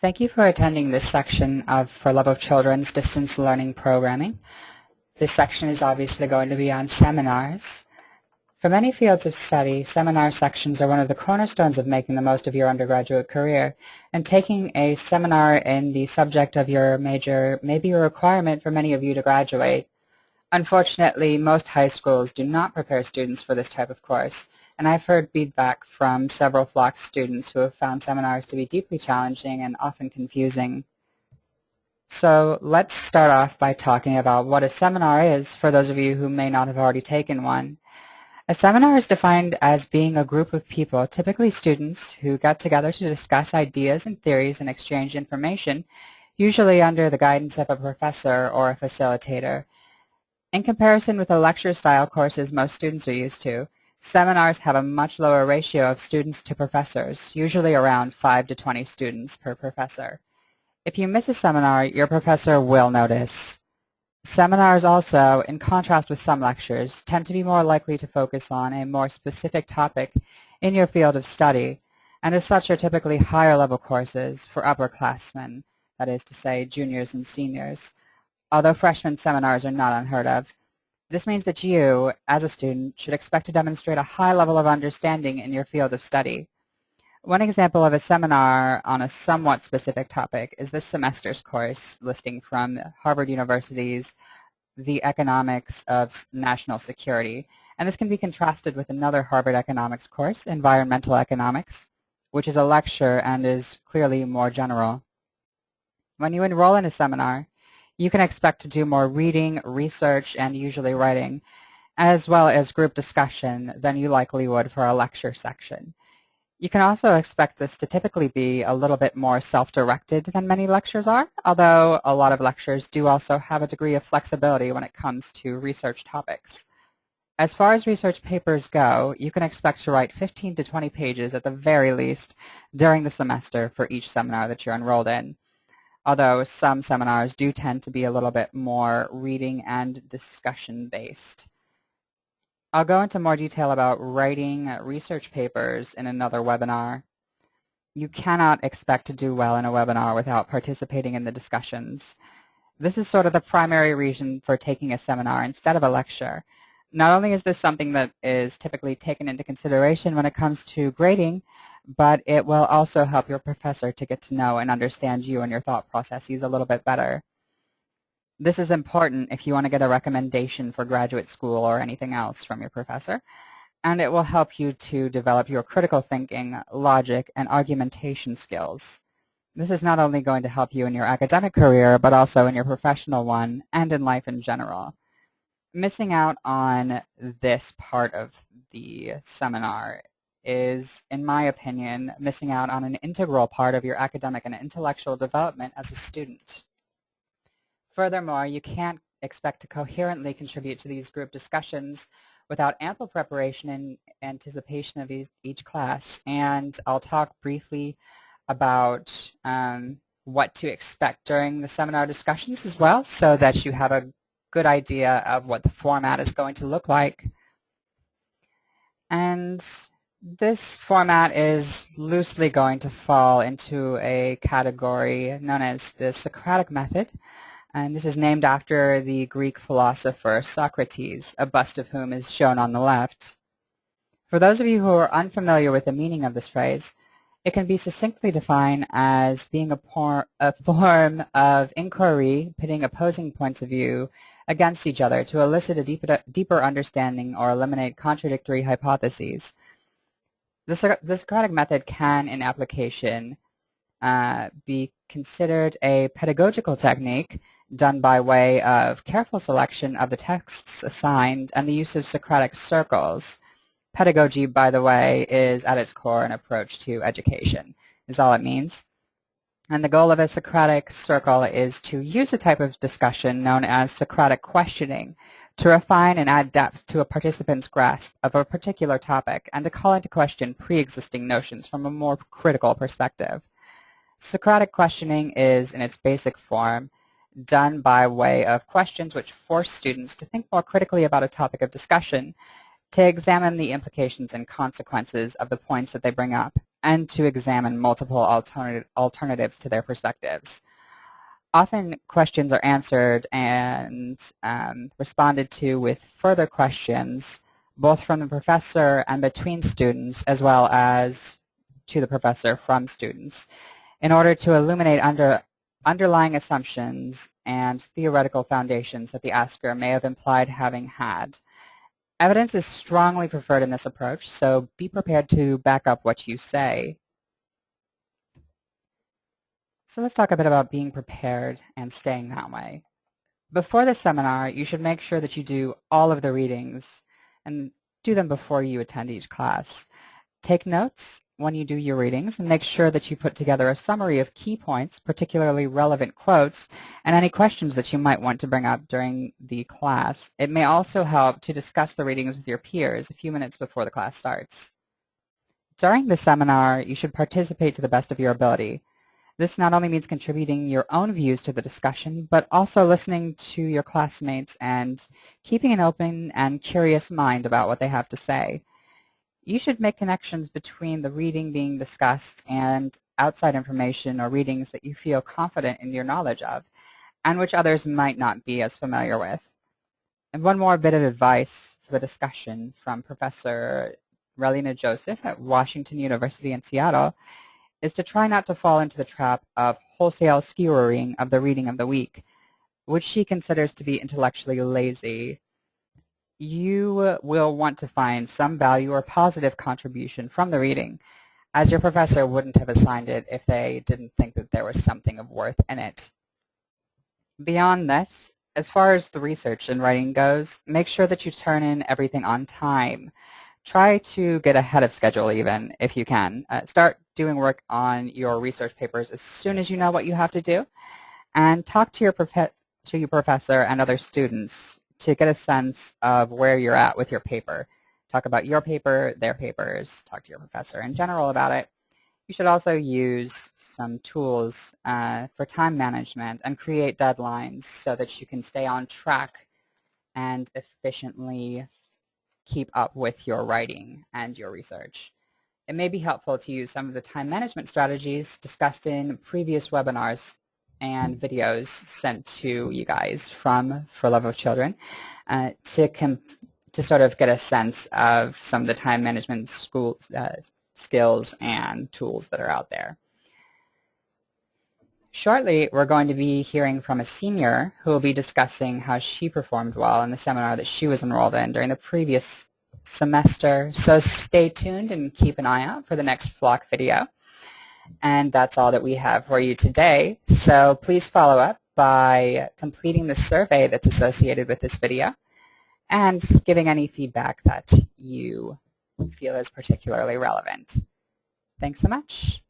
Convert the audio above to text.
Thank you for attending this section of For Love of Children's Distance Learning Programming. This section is obviously going to be on seminars. For many fields of study, seminar sections are one of the cornerstones of making the most of your undergraduate career, and taking a seminar in the subject of your major may be a requirement for many of you to graduate. Unfortunately, most high schools do not prepare students for this type of course, and I've heard feedback from several Flock students who have found seminars to be deeply challenging and often confusing. So let's start off by talking about what a seminar is for those of you who may not have already taken one. A seminar is defined as being a group of people, typically students, who get together to discuss ideas and theories and exchange information, usually under the guidance of a professor or a facilitator. In comparison with the lecture-style courses most students are used to, seminars have a much lower ratio of students to professors, usually around 5 to 20 students per professor. If you miss a seminar, your professor will notice. Seminars also, in contrast with some lectures, tend to be more likely to focus on a more specific topic in your field of study, and as such are typically higher-level courses for upperclassmen, that is to say, juniors and seniors, although freshman seminars are not unheard of. This means that you, as a student, should expect to demonstrate a high level of understanding in your field of study. One example of a seminar on a somewhat specific topic is this semester's course listing from Harvard University's The Economics of National Security, and this can be contrasted with another Harvard economics course, Environmental Economics, which is a lecture and is clearly more general. When you enroll in a seminar, you can expect to do more reading, research, and usually writing, as well as group discussion than you likely would for a lecture section. You can also expect this to typically be a little bit more self-directed than many lectures are, although a lot of lectures do also have a degree of flexibility when it comes to research topics. As far as research papers go, you can expect to write 15 to 20 pages at the very least during the semester for each seminar that you're enrolled in, although some seminars do tend to be a little bit more reading and discussion based. I'll go into more detail about writing research papers in another webinar. You cannot expect to do well in a webinar without participating in the discussions. This is sort of the primary reason for taking a seminar instead of a lecture. Not only is this something that is typically taken into consideration when it comes to grading, but it will also help your professor to get to know and understand you and your thought processes a little bit better. This is important if you want to get a recommendation for graduate school or anything else from your professor, and it will help you to develop your critical thinking, logic, and argumentation skills. This is not only going to help you in your academic career, but also in your professional one and in life in general. Missing out on this part of the seminar is, in my opinion, missing out on an integral part of your academic and intellectual development as a student. Furthermore, you can't expect to coherently contribute to these group discussions without ample preparation and anticipation of each class, and I'll talk briefly about what to expect during the seminar discussions as well, so that you have a good idea of what the format is going to look like. And this format is loosely going to fall into a category known as the Socratic method, and this is named after the Greek philosopher Socrates, a bust of whom is shown on the left. For those of you who are unfamiliar with the meaning of this phrase, it can be succinctly defined as being a form of inquiry pitting opposing points of view against each other to elicit a deeper understanding or eliminate contradictory hypotheses. The Socratic method can, in application, be considered a pedagogical technique done by way of careful selection of the texts assigned and the use of Socratic circles. Pedagogy, by the way, is at its core an approach to education, is all it means. And the goal of a Socratic circle is to use a type of discussion known as Socratic questioning to refine and add depth to a participant's grasp of a particular topic and to call into question pre-existing notions from a more critical perspective. Socratic questioning is, in its basic form, done by way of questions which force students to think more critically about a topic of discussion, to examine the implications and consequences of the points that they bring up, and to examine multiple alternatives to their perspectives. Often questions are answered and responded to with further questions, both from the professor and between students, as well as to the professor from students, in order to illuminate underlying assumptions and theoretical foundations that the asker may have implied having had. Evidence is strongly preferred in this approach, so be prepared to back up what you say. So let's talk a bit about being prepared and staying that way. Before the seminar, you should make sure that you do all of the readings and do them before you attend each class. Take notes when you do your readings and make sure that you put together a summary of key points, particularly relevant quotes, and any questions that you might want to bring up during the class. It may also help to discuss the readings with your peers a few minutes before the class starts. During the seminar, you should participate to the best of your ability. This not only means contributing your own views to the discussion, but also listening to your classmates and keeping an open and curious mind about what they have to say. You should make connections between the reading being discussed and outside information or readings that you feel confident in your knowledge of, and which others might not be as familiar with. And one more bit of advice for the discussion from Professor Relina Joseph at Washington University in Seattle is to try not to fall into the trap of wholesale skewering of the reading of the week, which she considers to be intellectually lazy. You will want to find some value or positive contribution from the reading, as your professor wouldn't have assigned it if they didn't think that there was something of worth in it. Beyond this, as far as the research and writing goes, make sure that you turn in everything on time. Try to get ahead of schedule even, if you can. Start doing work on your research papers as soon as you know what you have to do, and talk to your professor and other students to get a sense of where you're at with your paper. Talk about your paper, their papers, talk to your professor in general about it. You should also use some tools for time management and create deadlines so that you can stay on track and efficiently keep up with your writing and your research. It may be helpful to use some of the time management strategies discussed in previous webinars and videos sent to you guys from For Love of Children to sort of get a sense of some of the time management skills and tools that are out there. Shortly, we're going to be hearing from a senior who will be discussing how she performed well in the seminar that she was enrolled in during the previous semester. So stay tuned and keep an eye out for the next Flock video. And that's all that we have for you today. So please follow up by completing the survey that's associated with this video and giving any feedback that you feel is particularly relevant. Thanks so much.